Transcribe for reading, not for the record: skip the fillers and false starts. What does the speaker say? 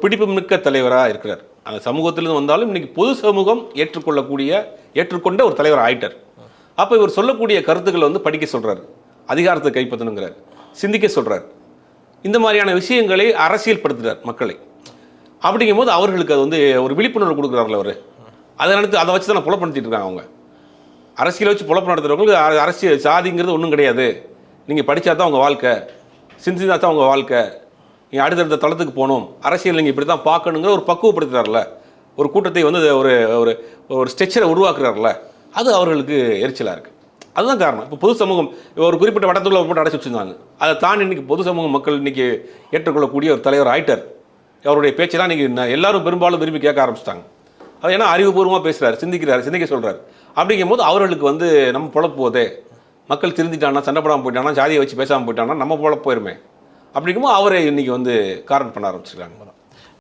பிடிப்பு மிக்க தலைவராக இருக்கிறார். அந்த சமூகத்திலிருந்து வந்தாலும் இன்னைக்கு பொது சமூகம் ஏற்றுக்கொண்ட ஒரு தலைவர் ஆயிட்டார். அப்போ இவர் சொல்லக்கூடிய கருத்துக்களை வந்து படிக்க சொல்றாரு, அதிகாரத்தை கைப்பற்றணுங்கிறார், சிந்திக்க சொல்றார், இந்த மாதிரியான விஷயங்களை அரசியல் படுத்துறார் மக்களை. அப்படிங்கும் போது அவர்களுக்கு அது வந்து ஒரு விழிப்புணர்வு கொடுக்குறாருல அவர். அதை நினைத்து அதை வச்சு தான் புலப்படுத்திட்டு இருக்காங்க அவங்க. அரசியலை வச்சு புலப்பு நடத்துறவங்களுக்கு அரசியல் சாதிங்கிறது ஒன்றும் கிடையாது, நீங்கள் படித்தா தான் உங்கள் வாழ்க்கை, சிந்தித்தா தான் உங்கள் வாழ்க்கை, நீங்கள் அடுத்தடுத்த தளத்துக்கு போகணும், அரசியல் நீங்கள் இப்படி தான் பார்க்கணுங்கிற ஒரு பக்குவப்படுத்துறாருல, ஒரு கூட்டத்தை வந்து ஒரு ஒரு ஒரு ஸ்ட்ரெச்சரை உருவாக்குறாருல, அது அவர்களுக்கு எரிச்சலாக இருக்குது. அதுதான் காரணம். இப்போ பொது சமூகம் ஒரு குறிப்பிட்ட வட்டத்துக்குள்ள போட்டு அடைச்சி வச்சுருந்தாங்க. அதை தாண்டி இன்றைக்கி பொது சமூக மக்கள் இன்றைக்கி ஏற்றுக்கொள்ளக்கூடிய ஒரு தலைவர் ஆயிட்டார். அவருடைய பேச்செல்லாம் இன்றைக்கி எல்லாரும் பெரும்பாலும் விரும்பி கேட்க ஆரம்பிச்சிட்டாங்க. அவர் ஏன்னா அறிவுபூர்வமாக பேசுகிறார், சிந்திக்க சொல்கிறார். அப்படிங்கும்போது அவர்களுக்கு வந்து நம்ம பொழப்பு போதே, மக்கள் திருந்திட்டானா, சண்டை போடாமல் போயிட்டானா, ஜாதியை வச்சு பேசாமல் போயிட்டானா நம்ம பொழப்பு போயிருமே. அப்படிங்கும்போது அவரை இன்றைக்கி வந்து காரணம் பண்ண ஆரம்பிச்சிருக்காங்க.